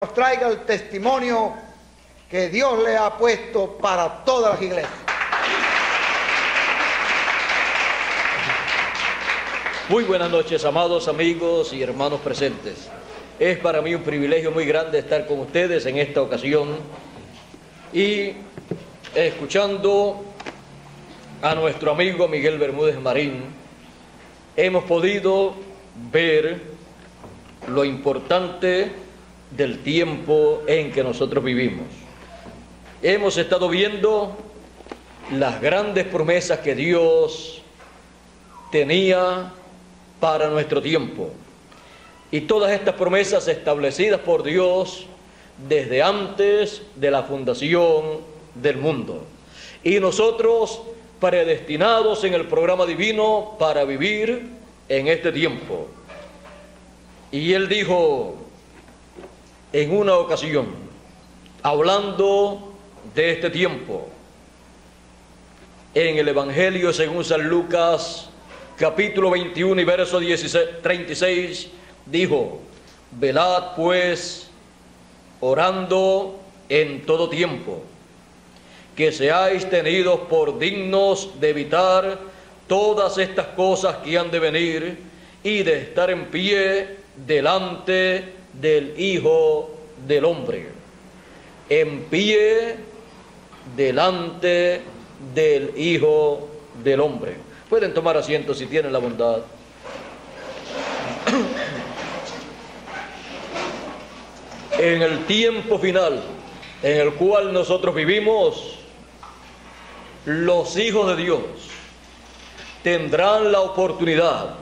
nos traiga el testimonio que Dios le ha puesto para todas las iglesias. Muy buenas noches, amados amigos y hermanos presentes. Es para mí un privilegio muy grande estar con ustedes en esta ocasión y escuchando a nuestro amigo Miguel Bermúdez Marín, hemos podido ver lo importante del tiempo en que nosotros vivimos. Hemos estado viendo las grandes promesas que Dios tenía para nuestro tiempo, y todas estas promesas establecidas por Dios desde antes de la fundación del mundo, y nosotros predestinados en el programa divino para vivir en este tiempo. Y él dijo en una ocasión, hablando de este tiempo, en el Evangelio según San Lucas, capítulo 21 y verso 36, dijo: velad pues, orando en todo tiempo, que seáis tenidos por dignos de evitar todas estas cosas que han de venir y de estar en pie delante del Hijo del Hombre. En pie delante del Hijo del Hombre. Pueden tomar asiento si tienen la bondad. En el tiempo final en el cual nosotros vivimos, los hijos de Dios tendrán la oportunidad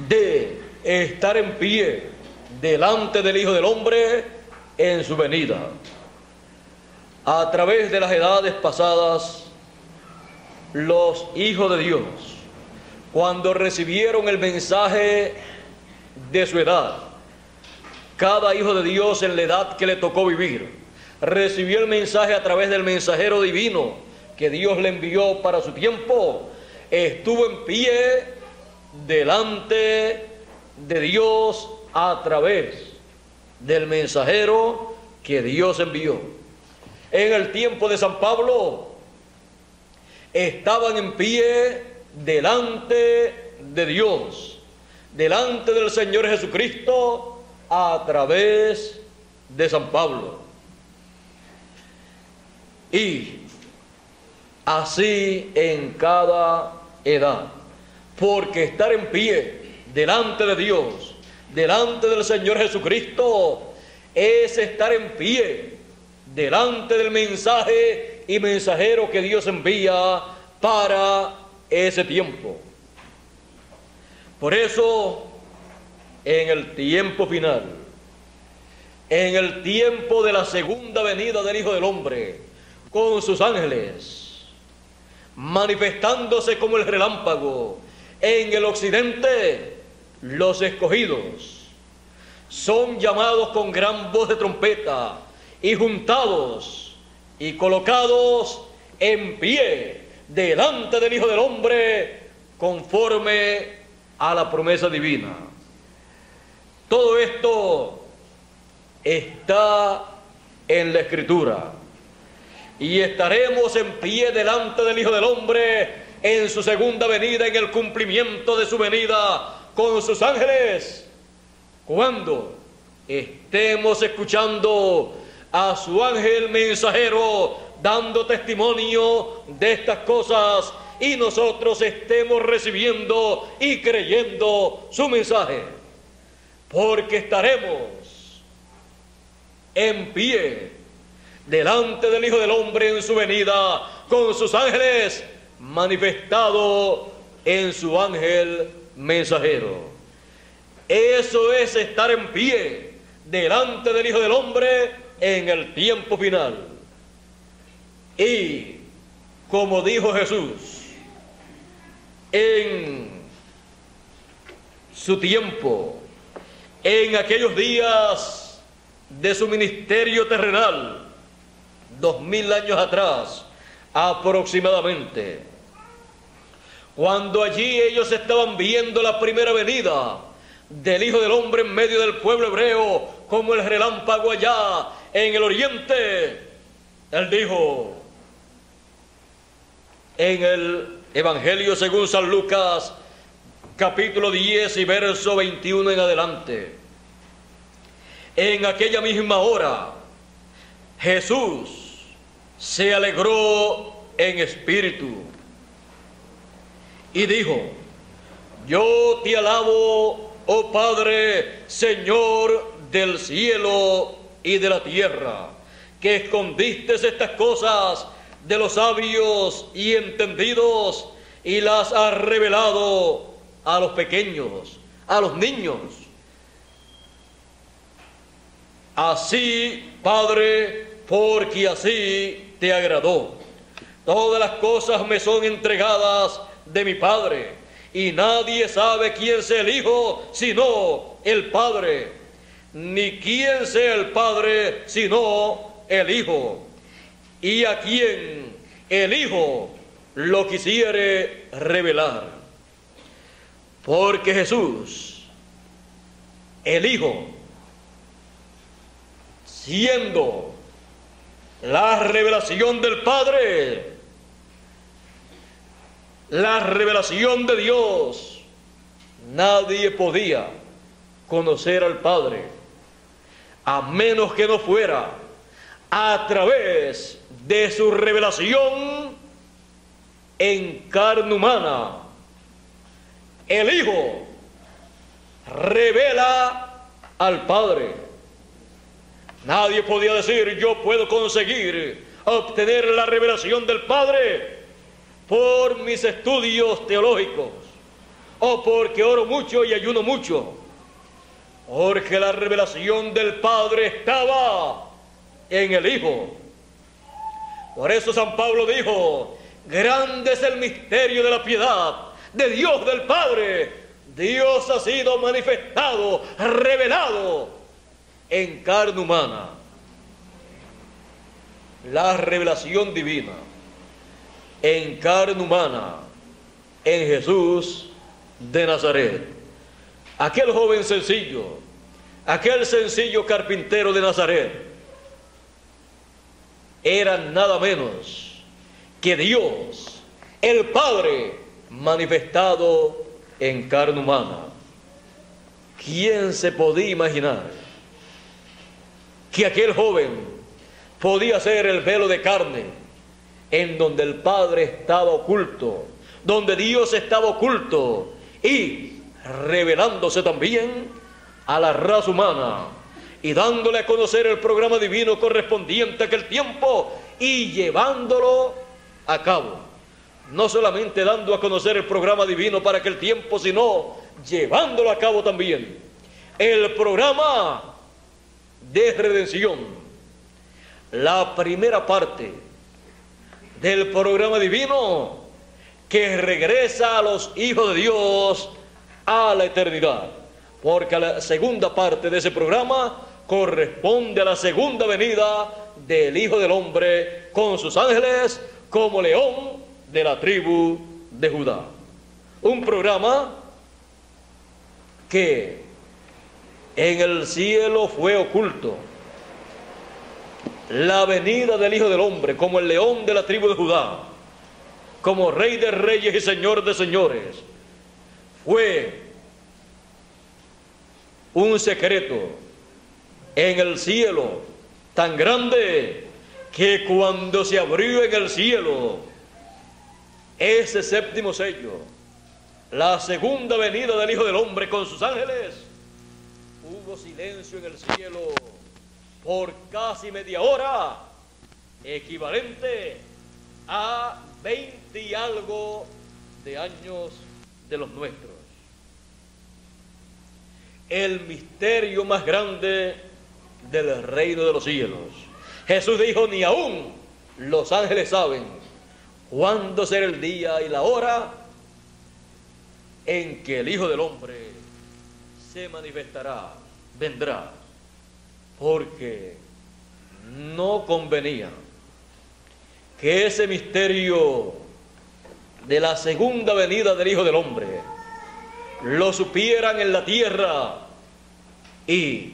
de estar en pie delante del Hijo del Hombre en su venida. A través de las edades pasadas, los hijos de Dios, cuando recibieron el mensaje de su edad, cada hijo de Dios en la edad que le tocó vivir, recibió el mensaje a través del mensajero divino que Dios le envió para su tiempo, estuvo en pie delante de Dios a través del mensajero que Dios envió. En el tiempo de San Pablo, estaban en pie delante de Dios, delante del Señor Jesucristo a través de San Pablo. Y así en cada edad, porque estar en pie delante de Dios, delante del Señor Jesucristo, es estar en pie delante del mensaje y mensajero que Dios envía para ese tiempo. Por eso, en el tiempo final, en el tiempo de la segunda venida del Hijo del Hombre, con sus ángeles, manifestándose como el relámpago en el occidente, los escogidos son llamados con gran voz de trompeta y juntados y colocados en pie delante del Hijo del Hombre conforme a la promesa divina. Todo esto está en la Escritura, y estaremos en pie delante del Hijo del Hombre en su segunda venida, en el cumplimiento de su venida con sus ángeles, cuando estemos escuchando a su ángel mensajero dando testimonio de estas cosas y nosotros estemos recibiendo y creyendo su mensaje, porque estaremos en pie delante del Hijo del Hombre en su venida con sus ángeles manifestado en su ángel mensajero. Eso es estar en pie delante del Hijo del Hombre en el tiempo final. Y como dijo Jesús en su tiempo, en aquellos días de su ministerio terrenal, 2000 años atrás aproximadamente, cuando allí ellos estaban viendo la primera venida del Hijo del Hombre en medio del pueblo hebreo como el relámpago allá en el oriente. Él dijo en el Evangelio según San Lucas, capítulo 10 y verso 21 en adelante: en aquella misma hora Jesús se alegró en espíritu y dijo: yo te alabo, oh Padre, Señor del cielo y de la tierra, que escondiste estas cosas de los sabios y entendidos y las has revelado a los pequeños, a los niños. Así, Padre, porque así te agradó. Todas las cosas me son entregadas de mi Padre, y nadie sabe quién sea el Hijo sino el Padre, ni quién sea el Padre sino el Hijo, y a quien el Hijo lo quisiere revelar. Porque Jesús, el Hijo, siendo la revelación del Padre, la revelación de Dios, nadie podía conocer al Padre a menos que no fuera a través de su revelación en carne humana. El Hijo revela al Padre. Nadie podía decir: yo puedo conseguir obtener la revelación del Padre por mis estudios teológicos, o porque oro mucho y ayuno mucho, porque la revelación del Padre estaba en el Hijo. Por eso San Pablo dijo: grande es el misterio de la piedad de Dios del Padre. Dios ha sido manifestado, revelado en carne humana. La revelación divina en carne humana en Jesús de Nazaret. Aquel joven sencillo, aquel sencillo carpintero de Nazaret, era nada menos que Dios, el Padre, manifestado en carne humana. ¿Quién se podía imaginar que aquel joven podía ser el velo de carne en donde el Padre estaba oculto, donde Dios estaba oculto, y revelándose también a la raza humana y dándole a conocer el programa divino correspondiente a aquel tiempo y llevándolo a cabo? No solamente dando a conocer el programa divino para aquel tiempo, sino llevándolo a cabo también. El programa de redención, la primera parte del programa divino que regresa a los hijos de Dios a la eternidad, porque la segunda parte de ese programa corresponde a la segunda venida del Hijo del Hombre con sus ángeles como león de la tribu de Judá. Un programa que en el cielo fue oculto. La venida del Hijo del Hombre como el león de la tribu de Judá, como Rey de reyes y Señor de señores, fue un secreto en el cielo tan grande que cuando se abrió en el cielo ese séptimo sello, la segunda venida del Hijo del Hombre con sus ángeles, hubo silencio en el cielo por casi media hora, equivalente a 20 y algo de años de los nuestros. El misterio más grande del reino de los cielos. Jesús dijo: ni aún los ángeles saben cuándo será el día y la hora en que el Hijo del Hombre se manifestará, vendrá, porque no convenía que ese misterio de la segunda venida del Hijo del Hombre lo supieran en la tierra y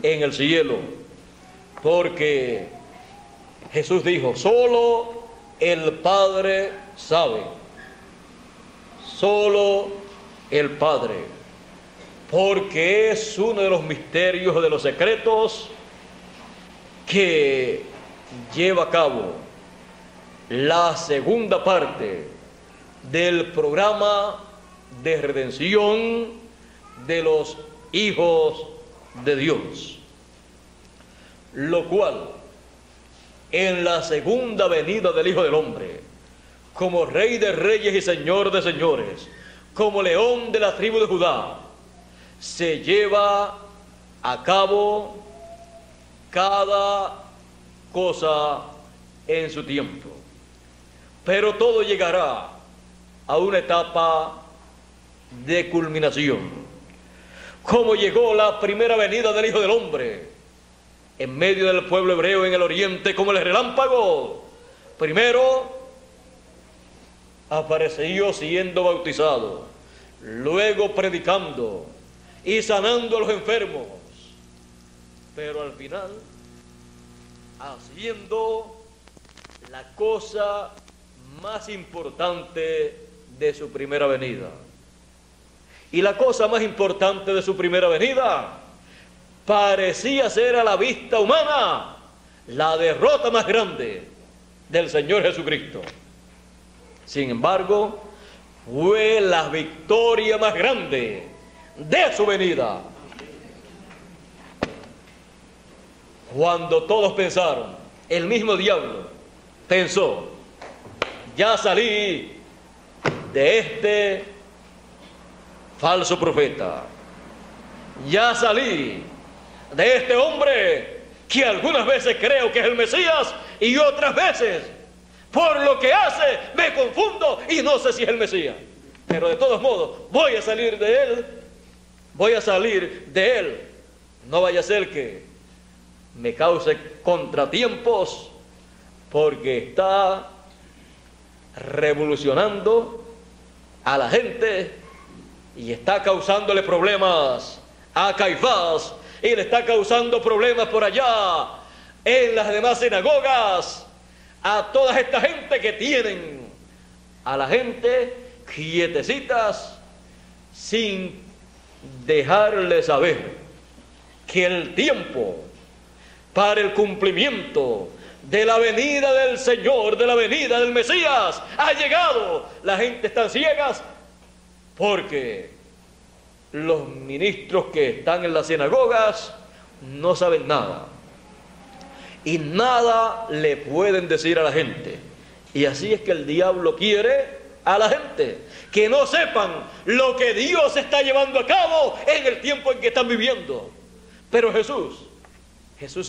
en el cielo, porque Jesús dijo, solo el Padre sabe, solo el Padre, porque es uno de los misterios, de los secretos que lleva a cabo la segunda parte del programa de redención de los hijos de Dios, lo cual en la segunda venida del Hijo del Hombre, como Rey de Reyes y Señor de Señores, como León de la tribu de Judá, se lleva a cabo cada cosa en su tiempo. Pero todo llegará a una etapa de culminación, como llegó la primera venida del Hijo del Hombre en medio del pueblo hebreo en el oriente como el relámpago. Primero apareció siendo bautizado, luego predicando y sanando a los enfermos, pero al final haciendo la cosa más importante de su primera venida. Y la cosa más importante de su primera venida parecía ser a la vista humana la derrota más grande del Señor Jesucristo. Sin embargo, fue la victoria más grande de su venida. Cuando todos pensaron, el mismo diablo pensó, ya salí de este falso profeta, ya salí de este hombre que algunas veces creo que es el Mesías y otras veces por lo que hace me confundo y no sé si es el Mesías, pero de todos modos voy a salir de él, voy a salir de él, no vaya a ser que me cause contratiempos, porque está revolucionando a la gente y está causándole problemas a Caifás y le está causando problemas por allá en las demás sinagogas a toda esta gente que tienen a la gente quietecitas sin dejarle saber que el tiempo para el cumplimiento de la venida del Señor, de la venida del Mesías, ha llegado. La gente está ciegas porque los ministros que están en las sinagogas no saben nada y nada le pueden decir a la gente. Y así es que el diablo quiere a la gente que no sepan lo que Dios está llevando a cabo en el tiempo en que están viviendo. Pero Jesús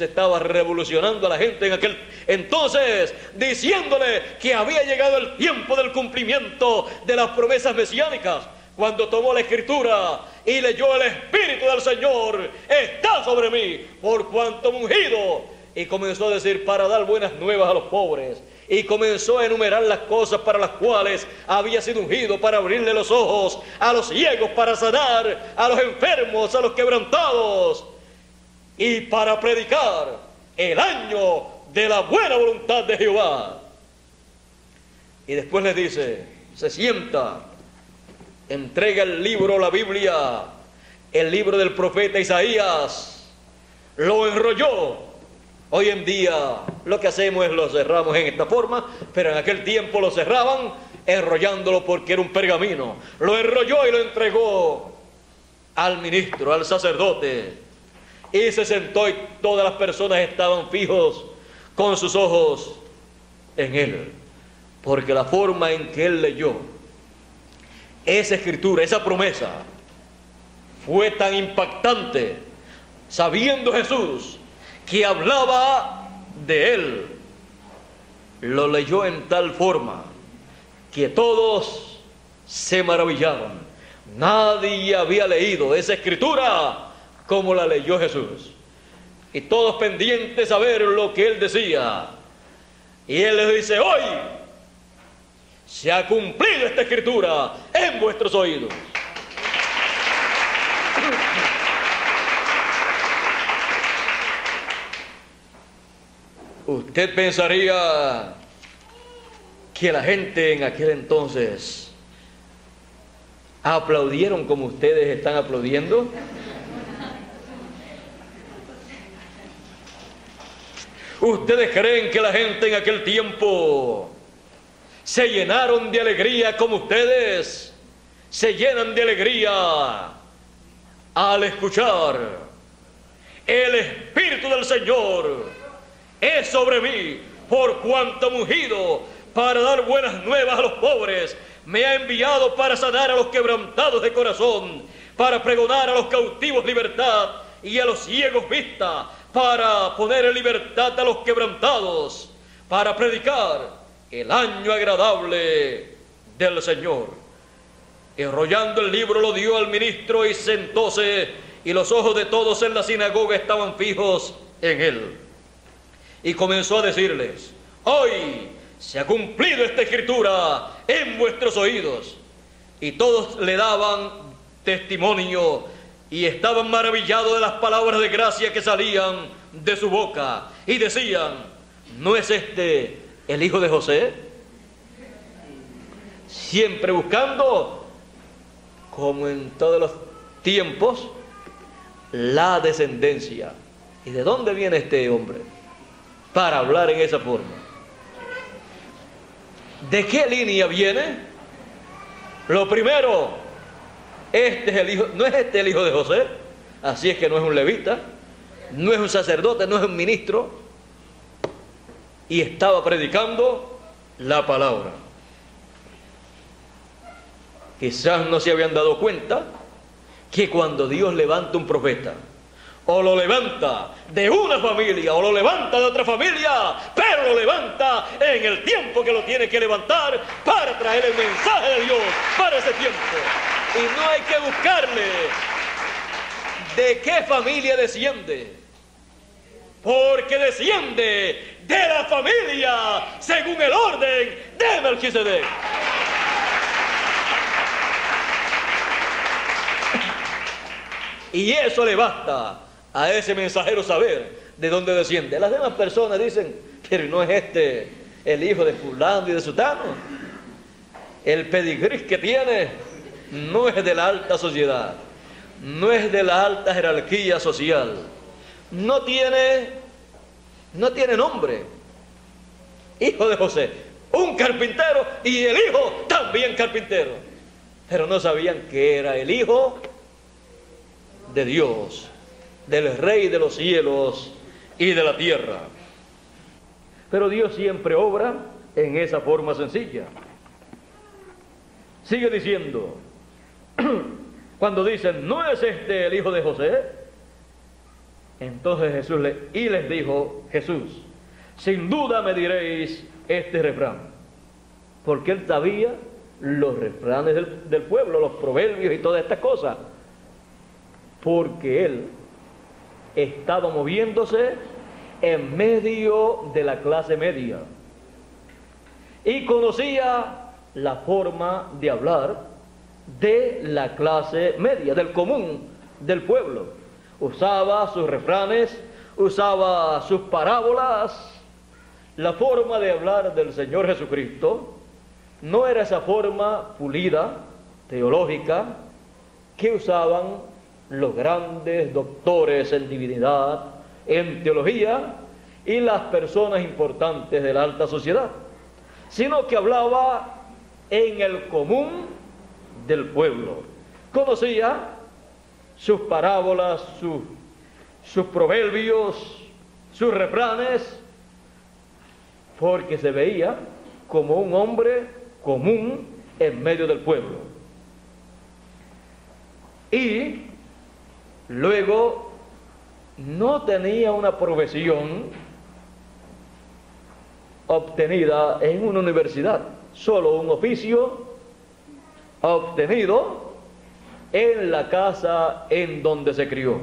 estaba revolucionando a la gente en aquel entonces, diciéndole que había llegado el tiempo del cumplimiento de las promesas mesiánicas. Cuando tomó la escritura y leyó, el Espíritu del Señor está sobre mí, por cuanto me ha ungido, y comenzó a decir, para dar buenas nuevas a los pobres, y comenzó a enumerar las cosas para las cuales había sido ungido, para abrirle los ojos a los ciegos, para sanar a los enfermos, a los quebrantados, y para predicar el año de la buena voluntad de Jehová. Y después les dice, se sienta, entrega el libro, la Biblia, el libro del profeta Isaías, lo enrolló. Hoy en día lo que hacemos es lo cerramos en esta forma, pero en aquel tiempo lo cerraban enrollándolo porque era un pergamino. Lo enrolló y lo entregó al ministro, al sacerdote, y se sentó y todas las personas estaban fijos con sus ojos en él, porque la forma en que él leyó esa escritura, esa promesa, fue tan impactante, sabiendo Jesús que hablaba de él, lo leyó en tal forma que todos se maravillaban. Nadie había leído esa escritura como la leyó Jesús, y todos pendientes a ver lo que él decía. Y él les dice, hoy se ha cumplido esta escritura en vuestros oídos. Usted pensaría que la gente en aquel entonces aplaudieron como ustedes están aplaudiendo. ¿Ustedes creen que la gente en aquel tiempo se llenaron de alegría como ustedes se llenan de alegría al escuchar: el Espíritu del Señor es sobre mí, por cuanto ha ungido para dar buenas nuevas a los pobres, me ha enviado para sanar a los quebrantados de corazón, para pregonar a los cautivos libertad y a los ciegos vista, para poner en libertad a los quebrantados, para predicar el año agradable del Señor? Enrollando el libro lo dio al ministro y sentóse, y los ojos de todos en la sinagoga estaban fijos en él. Y comenzó a decirles: hoy se ha cumplido esta escritura en vuestros oídos. Y todos le daban testimonio y estaban maravillados de las palabras de gracia que salían de su boca, y decían: ¿no es este el hijo de José? Siempre buscando, como en todos los tiempos, la descendencia. ¿Y de dónde viene este hombre para hablar en esa forma? ¿De qué línea viene? Lo primero, este es el hijo, ¿no es este el hijo de José? Así es que no es un levita, no es un sacerdote, no es un ministro, y estaba predicando la palabra. Quizás no se habían dado cuenta que cuando Dios levanta un profeta, o lo levanta de una familia o lo levanta de otra familia, pero lo levanta en el tiempo que lo tiene que levantar para traer el mensaje de Dios para ese tiempo. Y no hay que buscarle de qué familia desciende, porque desciende de la familia según el orden de Melquisedec. Y eso le basta a ese mensajero saber de dónde desciende. Las demás personas dicen: pero no es este el hijo de fulano y de sutano. El pedigrí que tiene no es de la alta sociedad, no es de la alta jerarquía social, no tiene nombre. Hijo de José, un carpintero, y el hijo también carpintero. Pero no sabían que era el hijo de Dios, del Rey de los cielos y de la tierra. Pero Dios siempre obra en esa forma sencilla. Sigue diciendo, cuando dicen: ¿no es este el hijo de José? Entonces les dijo Jesús: sin duda me diréis este refrán, porque él sabía los refranes del pueblo, los proverbios y todas estas cosas, porque él estaba moviéndose en medio de la clase media y conocía la forma de hablar de la clase media, del común del pueblo. Usaba sus refranes, usaba sus parábolas. La forma de hablar del Señor Jesucristo no era esa forma pulida, teológica, que usaban los grandes doctores en divinidad, en teología, y las personas importantes de la alta sociedad, sino que hablaba en el común del pueblo. Conocía sus parábolas, sus proverbios, sus refranes, porque se veía como un hombre común en medio del pueblo. Y luego no tenía una profesión obtenida en una universidad, solo un oficio obtenido en la casa en donde se crió.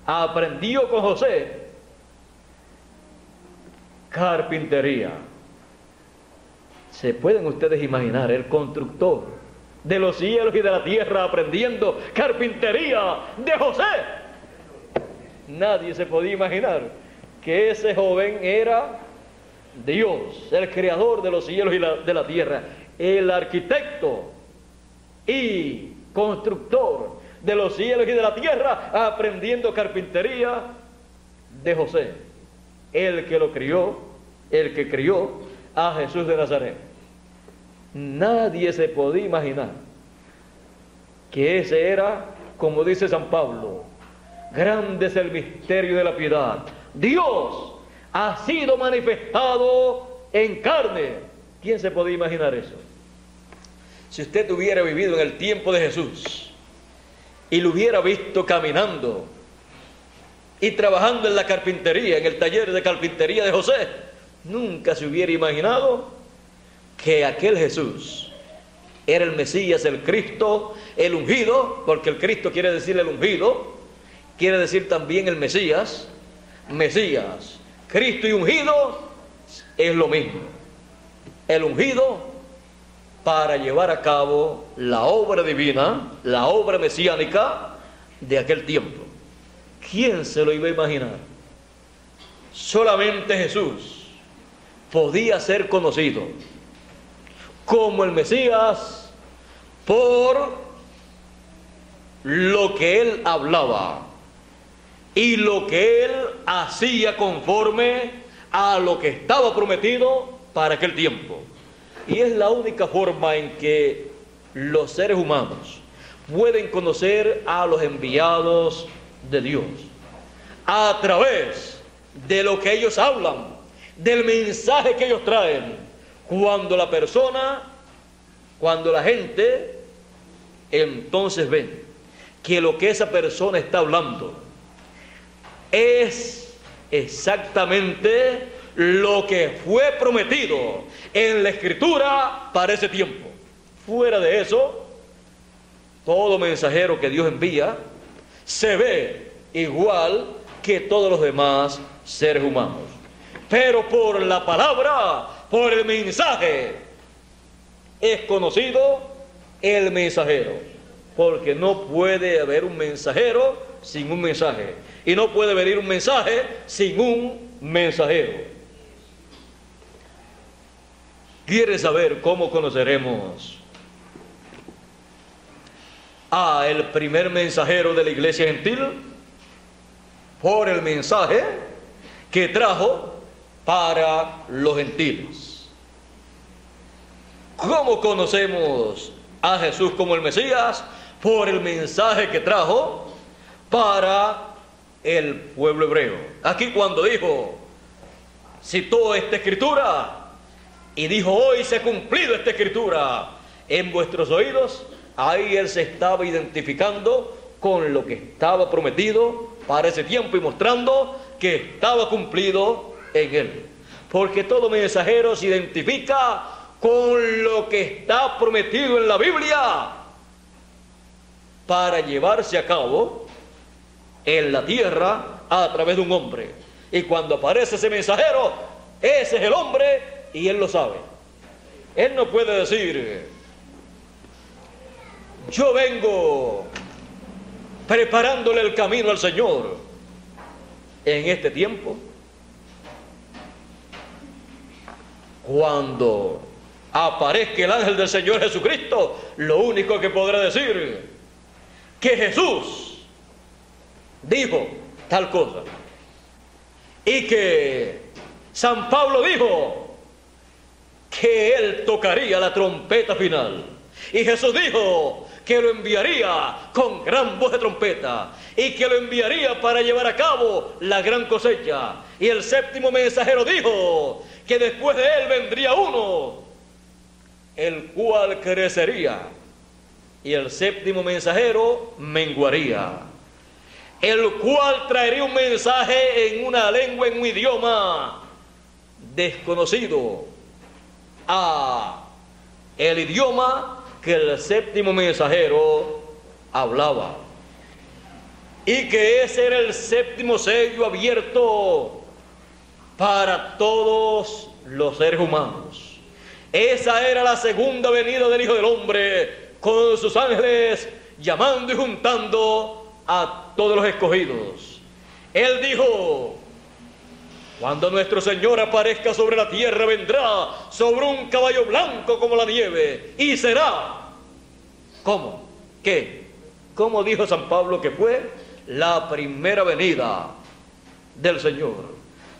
Aprendió con José carpintería. ¿Se pueden ustedes imaginar el constructor de los cielos y de la tierra aprendiendo carpintería de José? Nadie se podía imaginar que ese joven era Dios, el creador de los cielos y de la tierra, el arquitecto y constructor de los cielos y de la tierra, aprendiendo carpintería de José, el que lo crió, el que crió a Jesús de Nazaret. Nadie se podía imaginar que ese era, como dice San Pablo, grande es el misterio de la piedad. Dios ha sido manifestado en carne. ¿Quién se podía imaginar eso? Si usted hubiera vivido en el tiempo de Jesús y lo hubiera visto caminando y trabajando en la carpintería, en el taller de carpintería de José, nunca se hubiera imaginado que aquel Jesús era el Mesías, el Cristo, el ungido, porque el Cristo quiere decir el ungido, quiere decir también el Mesías. Mesías, Cristo y ungido es lo mismo. El ungido para llevar a cabo la obra divina, la obra mesiánica de aquel tiempo. ¿Quién se lo iba a imaginar? Solamente Jesús podía ser conocido como el Mesías por lo que él hablaba y lo que él hacía conforme a lo que estaba prometido para aquel tiempo. Y es la única forma en que los seres humanos pueden conocer a los enviados de Dios, a través de lo que ellos hablan, del mensaje que ellos traen. Cuando la persona, cuando la gente entonces ve que lo que esa persona está hablando es exactamente lo que fue prometido en la Escritura para ese tiempo. Fuera de eso, todo mensajero que Dios envía se ve igual que todos los demás seres humanos. Pero por la palabra, por el mensaje, es conocido el mensajero. Porque no puede haber un mensajero sin un mensaje. Y no puede venir un mensaje sin un mensajero. ¿Quieres saber cómo conoceremos a el primer mensajero de la iglesia gentil? Por el mensaje que trajo para los gentiles. ¿Cómo conocemos a Jesús como el Mesías? Por el mensaje que trajo para el pueblo hebreo. Aquí cuando dijo, citó esta escritura y dijo, hoy se ha cumplido esta escritura en vuestros oídos, ahí él se estaba identificando con lo que estaba prometido para ese tiempo y mostrando que estaba cumplido en él. Porque todo mensajero se identifica con lo que está prometido en la Biblia para llevarse a cabo en la tierra a través de un hombre. Y cuando aparece ese mensajero, ese es el hombre y él lo sabe. Él no puede decir, yo vengo preparándole el camino al Señor en este tiempo. Cuando aparezca el ángel del Señor Jesucristo, lo único que podrá decir que Jesús dijo tal cosa y que San Pablo dijo que él tocaría la trompeta final y Jesús dijo que lo enviaría con gran voz de trompeta y que lo enviaría para llevar a cabo la gran cosecha. Y el séptimo mensajero dijo que después de él vendría uno, el cual crecería, y el séptimo mensajero menguaría, el cual traería un mensaje en una lengua, en un idioma desconocido a el idioma que el séptimo mensajero hablaba, y que ese era el séptimo sello abierto para todos los seres humanos. Esa era la segunda venida del Hijo del Hombre con sus ángeles llamando y juntando a todos los escogidos. Él dijo Cuando nuestro Señor aparezca sobre la tierra, vendrá sobre un caballo blanco como la nieve, y será, ¿cómo? ¿Qué? ¿Cómo dijo San Pablo que fue? La primera venida del Señor.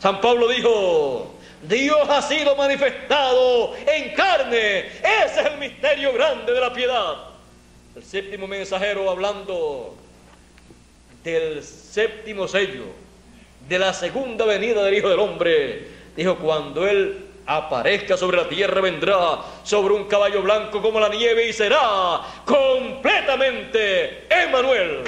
San Pablo dijo: Dios ha sido manifestado en carne. Ese es el misterio grande de la piedad. El séptimo mensajero, hablando del séptimo sello, de la segunda venida del Hijo del Hombre, dijo: cuando Él aparezca sobre la tierra, vendrá sobre un caballo blanco como la nieve, y será completamente Emmanuel.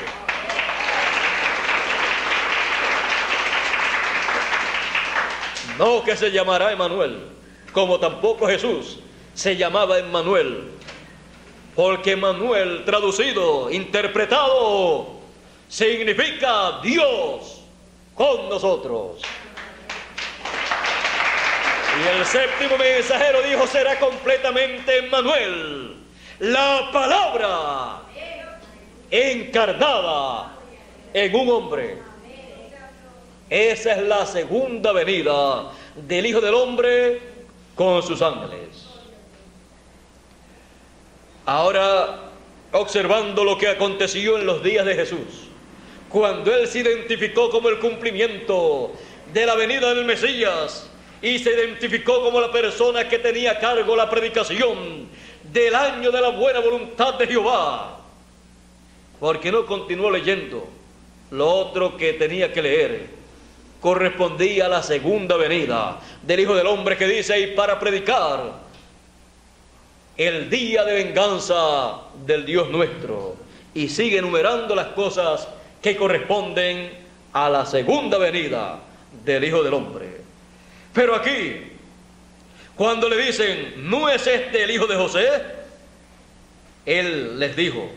No que se llamará Emmanuel, como tampoco Jesús se llamaba Emmanuel, porque Emmanuel, traducido, interpretado, significa Dios con nosotros. Y el séptimo mensajero dijo: será completamente Emmanuel, la palabra encarnada en un hombre. Esa es la segunda venida del Hijo del Hombre con sus ángeles. Ahora, observando lo que aconteció en los días de Jesús, cuando Él se identificó como el cumplimiento de la venida del Mesías, y se identificó como la persona que tenía a cargo la predicación del año de la buena voluntad de Jehová, porque no continuó leyendo lo otro que tenía que leer. Correspondía a la segunda venida del Hijo del Hombre, que dice: y para predicar el día de venganza del Dios nuestro. Y sigue enumerando las cosas que corresponden a la segunda venida del Hijo del Hombre. Pero aquí, cuando le dicen: ¿no es este el hijo de José?, Él les dijo,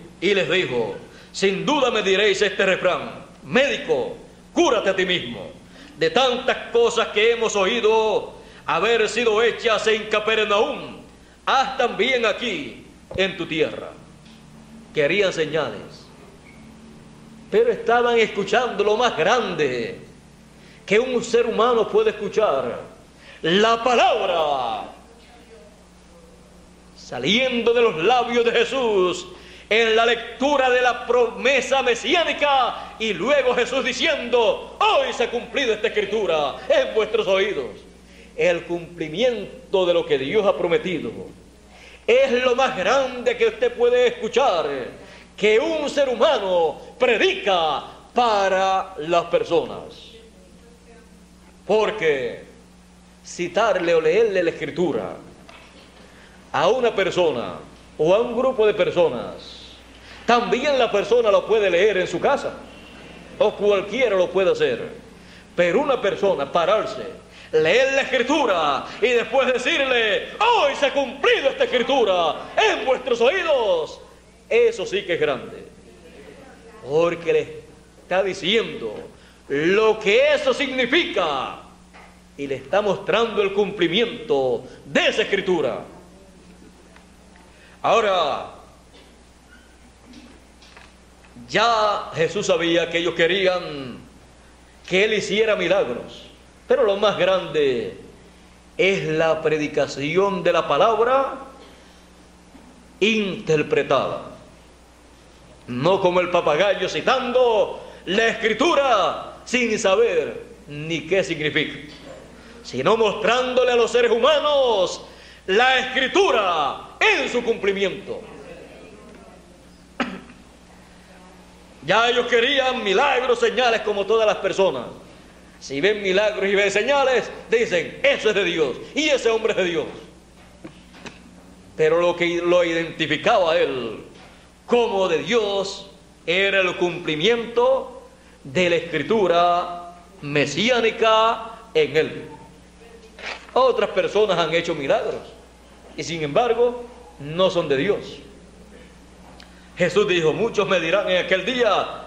sin duda me diréis este refrán: médico, cúrate a ti mismo. De tantas cosas que hemos oído haber sido hechas en Capernaum, haz también aquí en tu tierra. Querían señales, pero estaban escuchando lo más grande que un ser humano puede escuchar: la palabra saliendo de los labios de Jesús en la lectura de la promesa mesiánica, y luego Jesús diciendo: hoy se ha cumplido esta escritura en vuestros oídos. El cumplimiento de lo que Dios ha prometido es lo más grande que usted puede escuchar, que un ser humano predica para las personas. Porque citarle o leerle la escritura a una persona o a un grupo de personas, también la persona lo puede leer en su casa, o cualquiera lo puede hacer. Pero una persona pararse, leer la escritura y después decirle: hoy se ha cumplido esta escritura en vuestros oídos, eso sí que es grande, porque le está diciendo lo que eso significa y le está mostrando el cumplimiento de esa escritura. Ahora, ya Jesús sabía que ellos querían que Él hiciera milagros, pero lo más grande es la predicación de la palabra interpretada, no como el papagayo citando la escritura sin saber ni qué significa, sino mostrándole a los seres humanos la escritura en su cumplimiento. Ya ellos querían milagros, señales, como todas las personas. Si ven milagros y ven señales, dicen: eso es de Dios, y ese hombre es de Dios. Pero lo que lo identificaba a él como de Dios era el cumplimiento de la escritura mesiánica en él. Otras personas han hecho milagros y sin embargo no son de Dios. Jesús dijo: muchos me dirán en aquel día: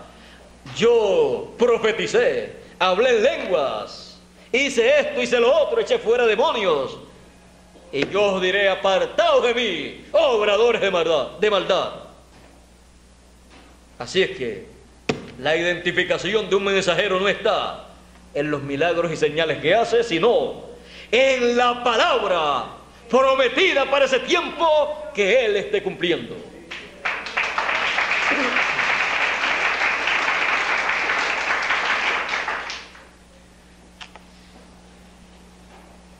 yo profeticé, hablé en lenguas, hice esto, hice lo otro, eché fuera demonios. Y yo os diré: apartaos de mí, obradores de maldad. Así es que la identificación de un mensajero no está en los milagros y señales que hace, sino en la palabra prometida para ese tiempo que Él esté cumpliendo.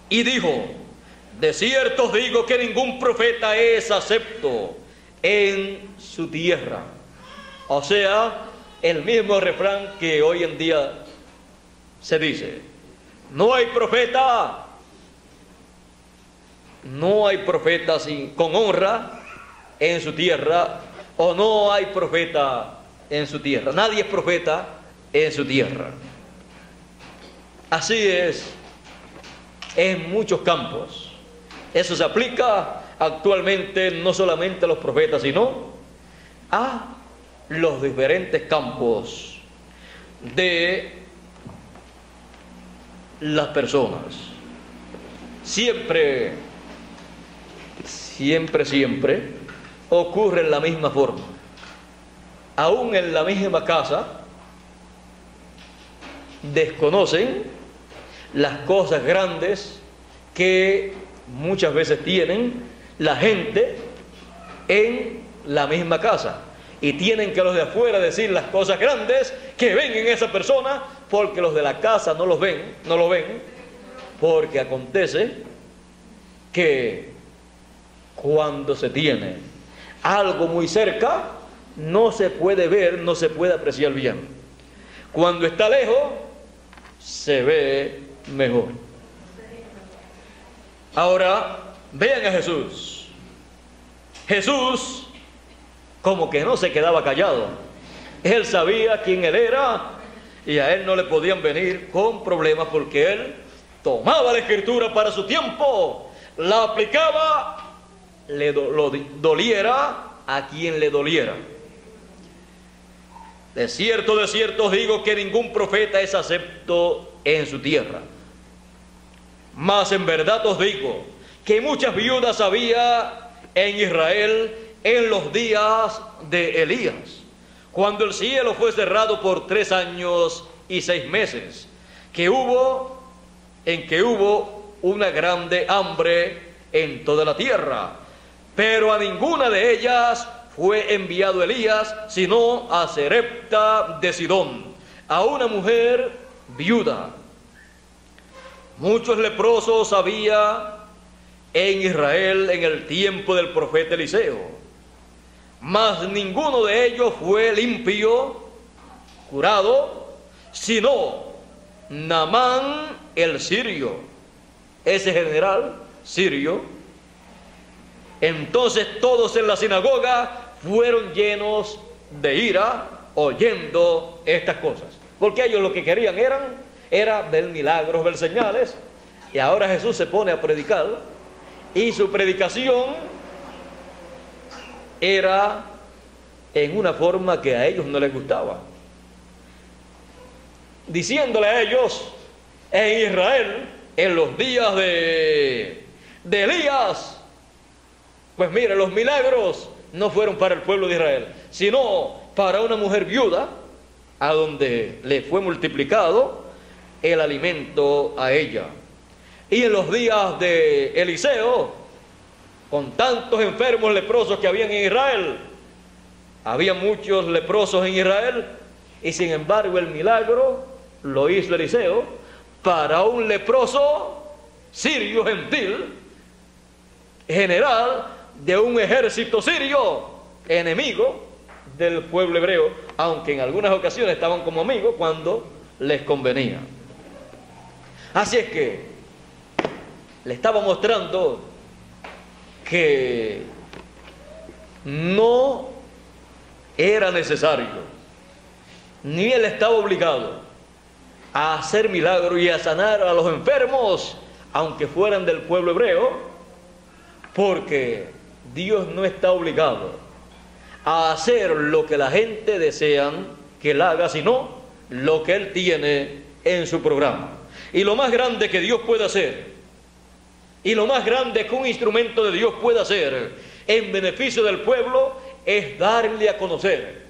Y dijo: de cierto os digo que ningún profeta es acepto en su tierra. O sea, el mismo refrán que hoy en día se dice: no hay profeta con honra en su tierra, o no hay profeta en su tierra. Nadie es profeta en su tierra. Así es en muchos campos. Eso se aplica actualmente no solamente a los profetas, sino a los diferentes campos de las personas. Siempre ocurre en la misma forma. Aún en la misma casa desconocen las cosas grandes que muchas veces tienen la gente en la misma casa, y tienen que los de afuera decir las cosas grandes que ven en esa persona, porque los de la casa no lo ven, porque acontece que cuando se tiene algo muy cerca no se puede ver, no se puede apreciar bien. Cuando está lejos se ve mejor. Ahora vean a Jesús. Jesús como que no se quedaba callado. Él sabía quién Él era, y a Él no le podían venir con problemas, porque Él tomaba la Escritura para su tiempo, la aplicaba, doliera a quien le doliera. De cierto os digo que ningún profeta es acepto en su tierra. Mas en verdad os digo que muchas viudas había en Israel en los días de Elías, cuando el cielo fue cerrado por 3 años y 6 meses, en que hubo una grande hambre en toda la tierra, pero a ninguna de ellas fue enviado Elías, sino a Sarepta de Sidón, a una mujer viuda. Muchos leprosos había en Israel en el tiempo del profeta Eliseo, mas ninguno de ellos fue limpio, curado, sino Naamán el sirio, ese general sirio. Entonces todos en la sinagoga fueron llenos de ira oyendo estas cosas, porque ellos lo que querían era ver milagros, ver señales. Y ahora Jesús se pone a predicar, y su predicación era en una forma que a ellos no les gustaba, diciéndole a ellos: en Israel, en los días de Elías, pues mire, los milagros no fueron para el pueblo de Israel, sino para una mujer viuda, a donde le fue multiplicado el alimento a ella. Y en los días de Eliseo, con tantos enfermos leprosos que habían en Israel, había muchos leprosos en Israel, y sin embargo el milagro lo hizo Eliseo para un leproso sirio gentil, general de un ejército sirio, enemigo del pueblo hebreo, aunque en algunas ocasiones estaban como amigos cuando les convenía. Así es que le estaba mostrando que no era necesario, ni él estaba obligado a hacer milagros y a sanar a los enfermos, aunque fueran del pueblo hebreo, porque Dios no está obligado a hacer lo que la gente desea que él haga, sino lo que él tiene en su programa. Y lo más grande que Dios puede hacer, y lo más grande que un instrumento de Dios puede hacer en beneficio del pueblo, es darle a conocer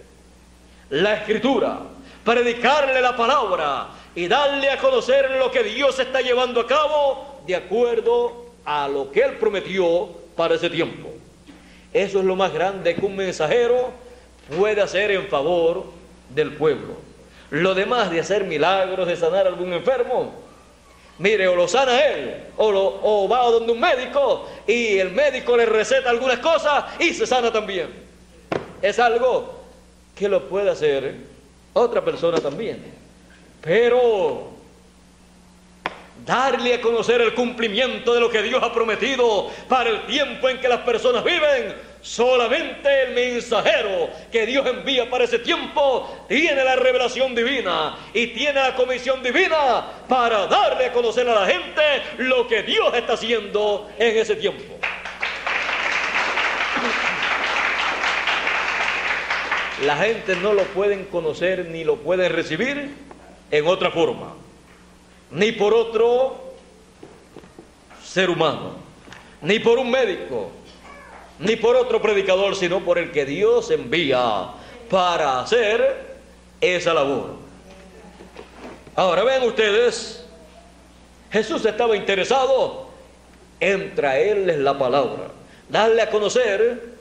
la Escritura, predicarle la palabra y darle a conocer lo que Dios está llevando a cabo de acuerdo a lo que Él prometió para ese tiempo. Eso es lo más grande que un mensajero puede hacer en favor del pueblo. Lo demás de hacer milagros, de sanar a algún enfermo, mire, o lo sana él, o va a donde un médico y el médico le receta algunas cosas y se sana también. Es algo que lo puede hacer otra persona también. Pero darle a conocer el cumplimiento de lo que Dios ha prometido para el tiempo en que las personas viven, solamente el mensajero que Dios envía para ese tiempo tiene la revelación divina y tiene la comisión divina para darle a conocer a la gente lo que Dios está haciendo en ese tiempo. La gente no lo pueden conocer ni lo pueden recibir en otra forma, ni por otro ser humano, ni por un médico, ni por otro predicador, sino por el que Dios envía para hacer esa labor. Ahora vean ustedes, Jesús estaba interesado en traerles la palabra, darle a conocer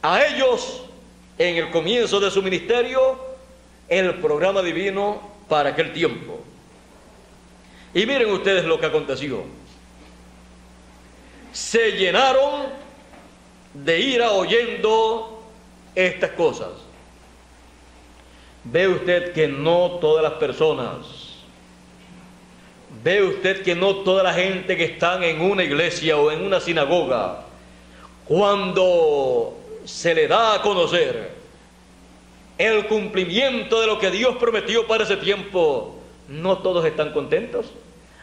a ellos en el comienzo de su ministerio el programa divino para aquel tiempo. Y miren ustedes lo que aconteció. Se llenaron de ira oyendo estas cosas. Ve usted que no todas las personas, ve usted que no toda la gente que están en una iglesia o en una sinagoga, cuando se le da a conocer el cumplimiento de lo que Dios prometió para ese tiempo, no todos están contentos.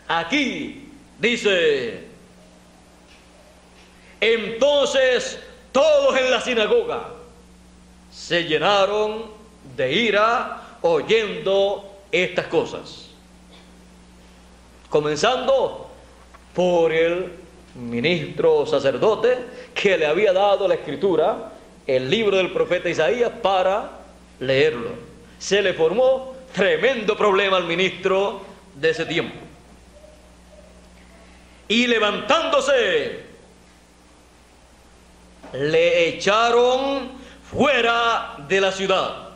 Aquí dice: entonces todos en la sinagoga se llenaron de ira oyendo estas cosas, comenzando por el ministro sacerdote que le había dado la escritura, el libro del profeta Isaías, para leerlo. Se le formó tremendo problema al ministro de ese tiempo. Y levantándose, le echaron fuera de la ciudad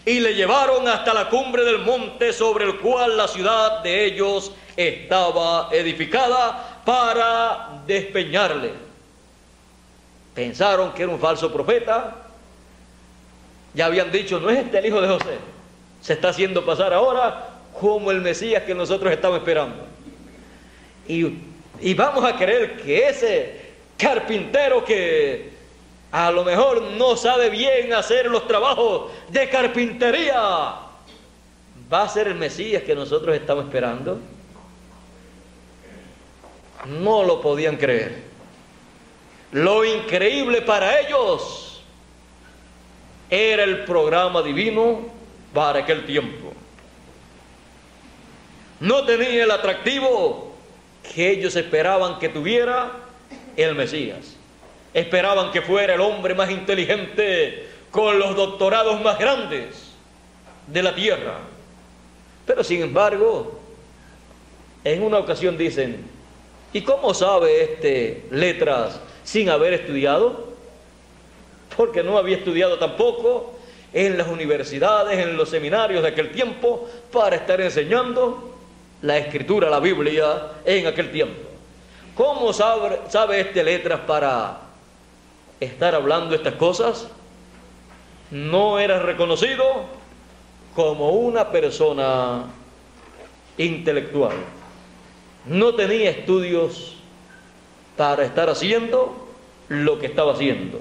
y le llevaron hasta la cumbre del monte sobre el cual la ciudad de ellos estaba edificada, para despeñarle. Pensaron que era un falso profeta. Ya habían dicho: no es este el hijo de José. Se está haciendo pasar ahora como el Mesías que nosotros estamos esperando. Y vamos a creer que ese carpintero, que a lo mejor no sabe bien hacer los trabajos de carpintería, va a ser el Mesías que nosotros estamos esperando. No lo podían creer. Lo increíble para ellos era el programa divino para aquel tiempo. No tenía el atractivo que ellos esperaban que tuviera el Mesías. Esperaban que fuera el hombre más inteligente, con los doctorados más grandes de la tierra. Pero sin embargo, en una ocasión dicen: ¿y cómo sabe letras sin haber estudiado? Porque no había estudiado tampoco en las universidades, en los seminarios de aquel tiempo, para estar enseñando la escritura, la Biblia, en aquel tiempo. ¿Cómo sabe letras para estar hablando estas cosas? No era reconocido como una persona intelectual. No tenía estudios para estar haciendo lo que estaba haciendo.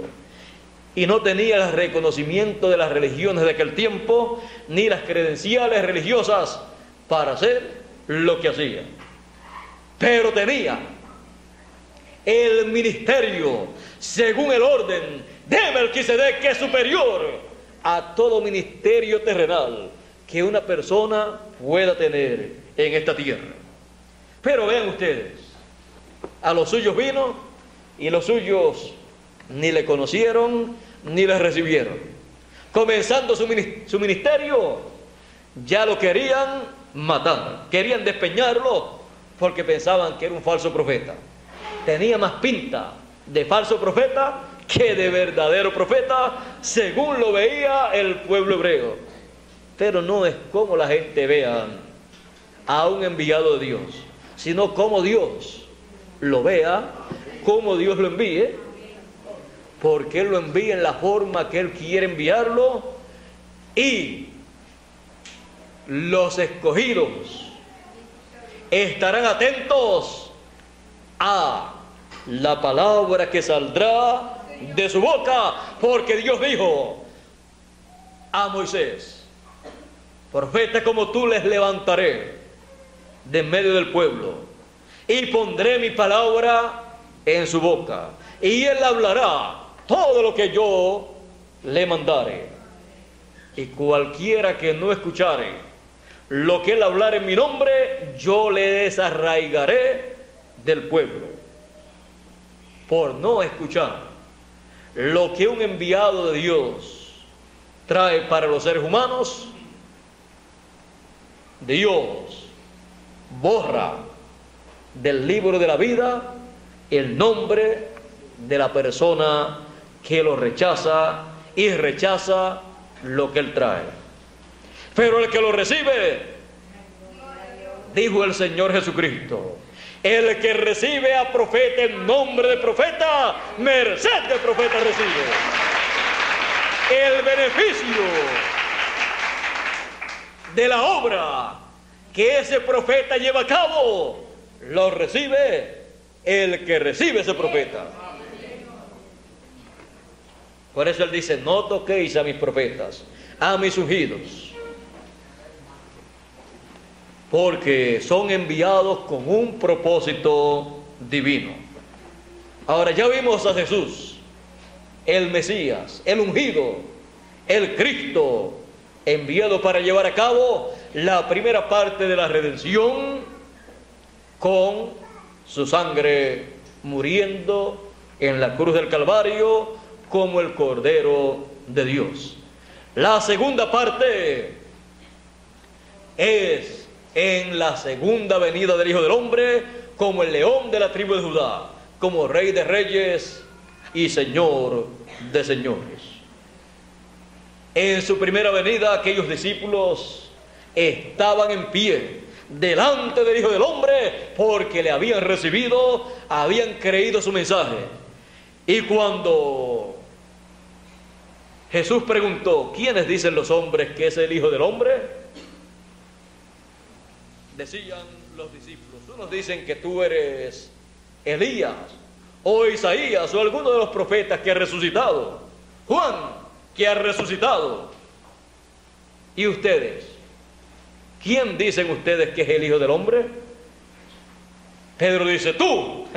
Y no tenía el reconocimiento de las religiones de aquel tiempo, ni las credenciales religiosas para hacer lo que hacía. Pero tenía el ministerio según el orden de Melquisedec, que es superior a todo ministerio terrenal que una persona pueda tener en esta tierra. Pero vean ustedes, a los suyos vino y los suyos ni le conocieron ni le recibieron. Comenzando su ministerio, ya lo querían matar, querían despeñarlo porque pensaban que era un falso profeta. Tenía más pinta de falso profeta que de verdadero profeta, según lo veía el pueblo hebreo. Pero no es como la gente vea a un enviado de Dios, sino como Dios lo vea, como Dios lo envíe, porque Él lo envía en la forma que Él quiere enviarlo, y los escogidos estarán atentos a la palabra que saldrá de su boca, porque Dios dijo a Moisés: profeta como tú les levantaré de en medio del pueblo, y pondré mi palabra en su boca, y él hablará todo lo que yo le mandare. Y cualquiera que no escuchare lo que él hablar en mi nombre, yo le desarraigaré del pueblo. Por no escuchar lo que un enviado de Dios trae para los seres humanos, Dios borra del libro de la vida el nombre de la persona que lo rechaza, y rechaza lo que él trae. Pero el que lo recibe, dijo el Señor Jesucristo, el que recibe a profeta en nombre de profeta, merced de profeta recibe. El beneficio de la obra que ese profeta lleva a cabo, lo recibe el que recibe ese profeta. Por eso él dice: no toquéis a mis profetas, a mis ungidos, porque son enviados con un propósito divino. Ahora ya vimos a Jesús, el Mesías, el ungido, el Cristo, enviado para llevar a cabo la primera parte de la redención, con su sangre muriendo en la cruz del Calvario como el Cordero de Dios. La segunda parte es en la segunda venida del Hijo del Hombre, como el león de la tribu de Judá, como Rey de reyes y Señor de señores. En su primera venida, aquellos discípulos estaban en pie delante del Hijo del Hombre porque le habían recibido, habían creído su mensaje. Y cuando Jesús preguntó: ¿quiénes dicen los hombres que es el Hijo del Hombre?, decían los discípulos: unos dicen que tú eres Elías, o Isaías, o alguno de los profetas que ha resucitado, Juan, que ha resucitado. ¿Y ustedes? ¿Quién dicen ustedes que es el Hijo del Hombre? Pedro dice: tú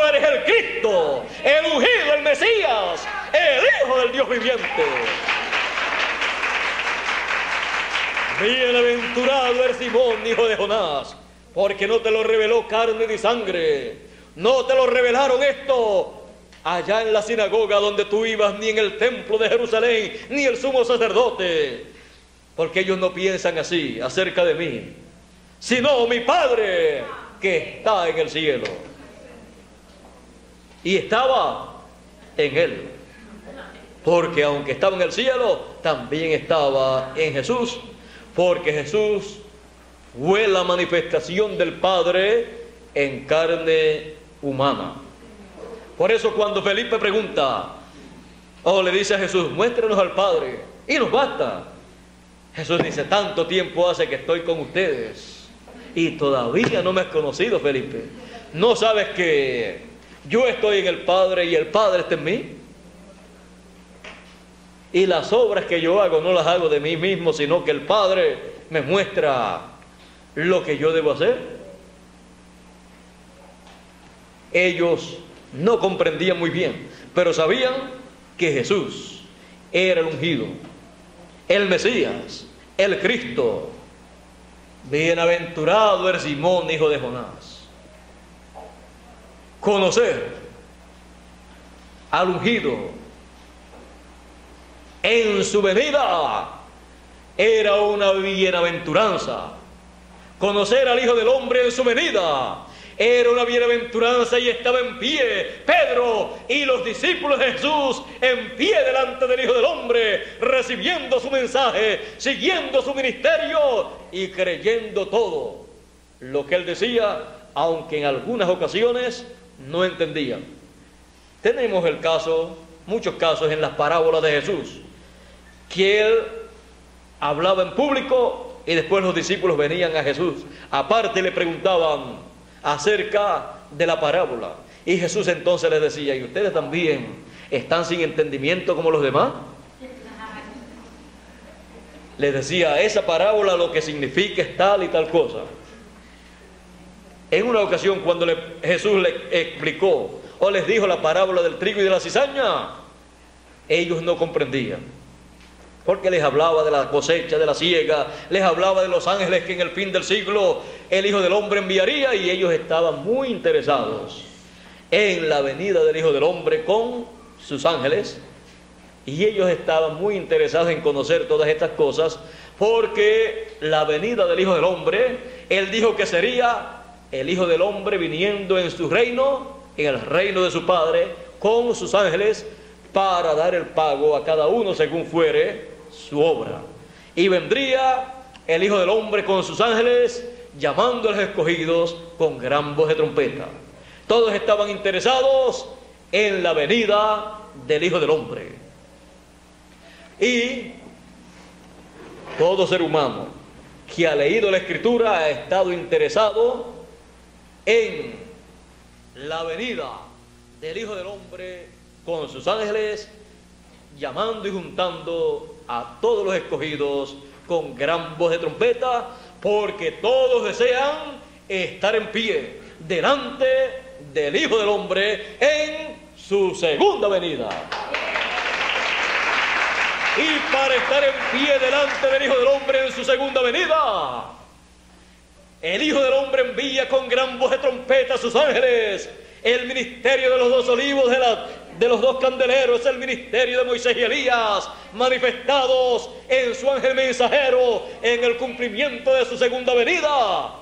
eres el Cristo, el ungido, el Mesías, el Hijo del Dios viviente. Bienaventurado eres Simón, hijo de Jonás, porque no te lo reveló carne ni sangre, no te lo revelaron esto allá en la sinagoga donde tú ibas, ni en el templo de Jerusalén, ni el sumo sacerdote, porque ellos no piensan así acerca de mí, sino mi Padre que está en el cielo. Y estaba en él, porque aunque estaba en el cielo, también estaba en Jesús, porque Jesús fue la manifestación del Padre en carne humana. Por eso cuando Felipe pregunta, o le dice a Jesús: muéstrenos al Padre y nos basta, Jesús dice: tanto tiempo hace que estoy con ustedes y todavía no me has conocido, Felipe. ¿No sabes que yo estoy en el Padre y el Padre está en mí? Y las obras que yo hago no las hago de mí mismo, sino que el Padre me muestra lo que yo debo hacer. Ellos no comprendían muy bien, pero sabían que Jesús era el ungido, el Mesías, el Cristo. Bienaventurado eres Simón, hijo de Jonás. Conocer al ungido en su venida era una bienaventuranza. Conocer al Hijo del Hombre en su venida era una bienaventuranza, y estaba en pie Pedro y los discípulos de Jesús en pie delante del Hijo del Hombre, recibiendo su mensaje, siguiendo su ministerio y creyendo todo lo que él decía, aunque en algunas ocasiones no entendían. Tenemos el caso, muchos casos en las parábolas de Jesús, que él hablaba en público y después los discípulos venían a Jesús aparte y le preguntaban acerca de la parábola, y Jesús entonces les decía: ¿y ustedes también están sin entendimiento como los demás? Les decía: esa parábola lo que significa es tal y tal cosa. En una ocasión, cuando Jesús les explicó o les dijo la parábola del trigo y de la cizaña, ellos no comprendían, porque les hablaba de la cosecha, de la siega, les hablaba de los ángeles que en el fin del siglo el Hijo del Hombre enviaría, y ellos estaban muy interesados en la venida del Hijo del Hombre con sus ángeles, y ellos estaban muy interesados en conocer todas estas cosas, porque la venida del Hijo del Hombre, él dijo que sería el Hijo del Hombre viniendo en su reino, en el reino de su Padre, con sus ángeles, para dar el pago a cada uno según fuere su obra. Y vendría el Hijo del Hombre con sus ángeles, llamando a los escogidos con gran voz de trompeta. Todos estaban interesados en la venida del Hijo del Hombre. Y todo ser humano que ha leído la Escritura ha estado interesado en la venida del Hijo del Hombre con sus ángeles, llamando y juntando a todos los escogidos con gran voz de trompeta, porque todos desean estar en pie delante del Hijo del Hombre en su segunda venida. Y para estar en pie delante del Hijo del Hombre en su segunda venida, el Hijo del Hombre envía con gran voz de trompeta a sus ángeles. El ministerio de los dos olivos, de los dos candeleros, el ministerio de Moisés y Elías, manifestados en su ángel mensajero en el cumplimiento de su segunda venida,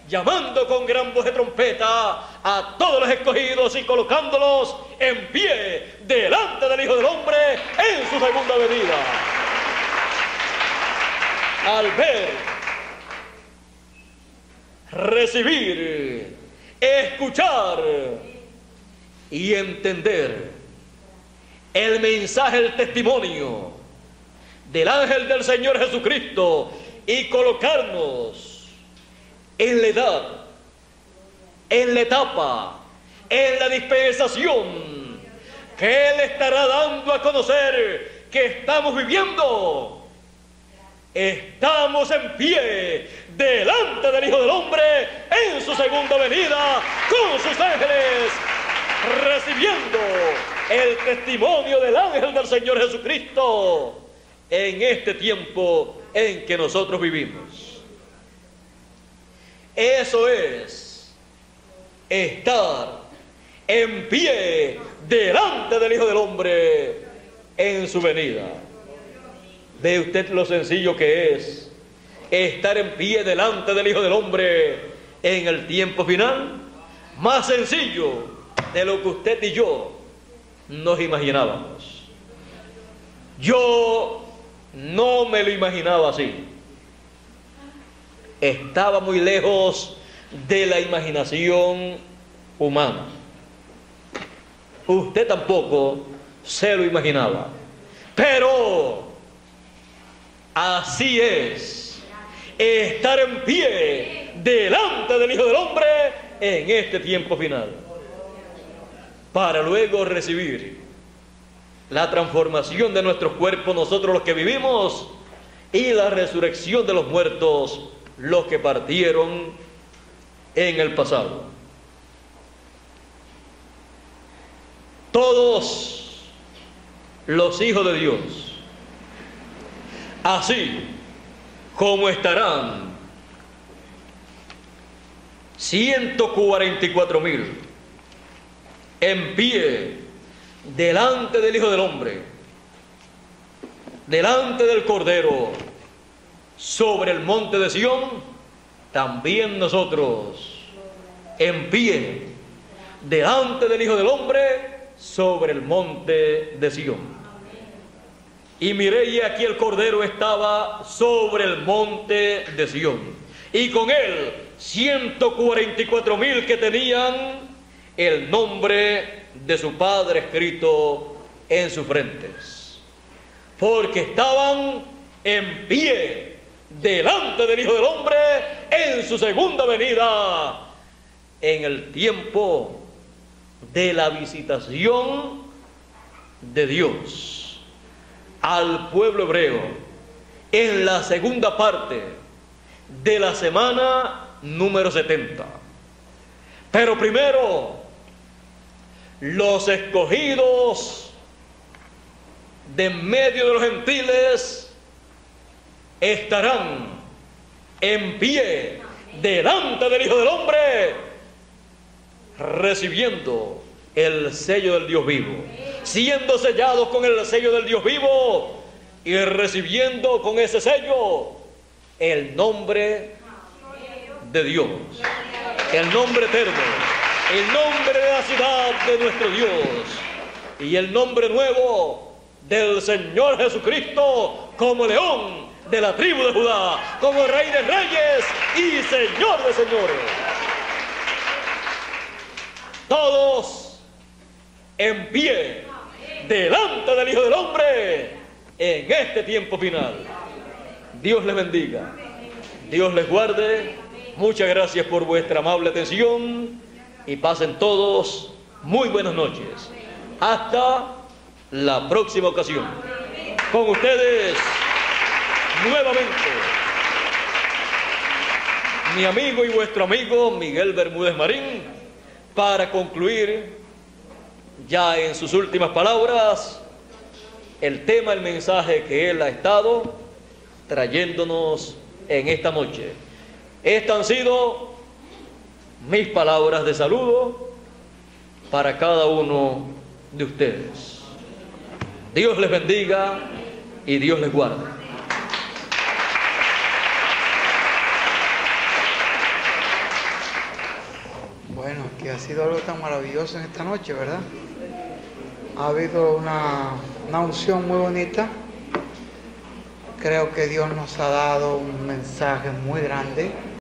llamando con gran voz de trompeta a todos los escogidos y colocándolos en pie delante del Hijo del Hombre en su segunda venida. Al ver, recibir, escuchar y entender el mensaje, el testimonio del ángel del Señor Jesucristo, y colocarnos en la edad, en la etapa, en la dispensación que Él estará dando a conocer que estamos viviendo. Estamos en pie delante del Hijo del Hombre en su segunda venida con sus ángeles, recibiendo el testimonio del ángel del Señor Jesucristo en este tiempo en que nosotros vivimos. Eso es estar en pie delante del Hijo del Hombre en su venida. ¿Ve usted lo sencillo que es estar en pie delante del Hijo del Hombre en el tiempo final? Más sencillo de lo que usted y yo nos imaginábamos. Yo no me lo imaginaba así. Estaba muy lejos de la imaginación humana. Usted tampoco se lo imaginaba. Pero así es, estar en pie delante del Hijo del Hombre en este tiempo final, para luego recibir la transformación de nuestros cuerpos, nosotros los que vivimos, y la resurrección de los muertos, los que partieron en el pasado. Todos los hijos de Dios, así como estarán 144,000 en pie delante del Hijo del Hombre, delante del Cordero, sobre el monte de Sión, también nosotros en pie delante del Hijo del Hombre sobre el monte de Sión. Y miré, y aquí el Cordero estaba sobre el monte de Sión, y con él 144,000 que tenían el nombre de su Padre escrito en sus frentes, porque estaban en pie delante del Hijo del Hombre en su segunda venida, en el tiempo de la visitación de Dios al pueblo hebreo, en la segunda parte de la semana número 70. Pero primero, los escogidos de medio de los gentiles estarán en pie delante del Hijo del Hombre, recibiendo el sello del Dios vivo, siendo sellados con el sello del Dios vivo y recibiendo con ese sello el nombre de Dios, el nombre eterno, el nombre de la ciudad de nuestro Dios y el nombre nuevo del Señor Jesucristo como León de la tribu de Judá, como Rey de reyes y Señor de señores. Todos en pie delante del Hijo del Hombre en este tiempo final. Dios les bendiga, Dios les guarde. Muchas gracias por vuestra amable atención y pasen todos muy buenas noches. Hasta la próxima ocasión. Con ustedes nuevamente mi amigo y vuestro amigo Miguel Bermúdez Marín, para concluir ya en sus últimas palabras el tema, el mensaje que él ha estado trayéndonos en esta noche. Estas han sido mis palabras de saludo para cada uno de ustedes. Dios les bendiga y Dios les guarde. Bueno, que ha sido algo tan maravilloso en esta noche, ¿verdad? Ha habido una unción muy bonita. Creo que Dios nos ha dado un mensaje muy grande.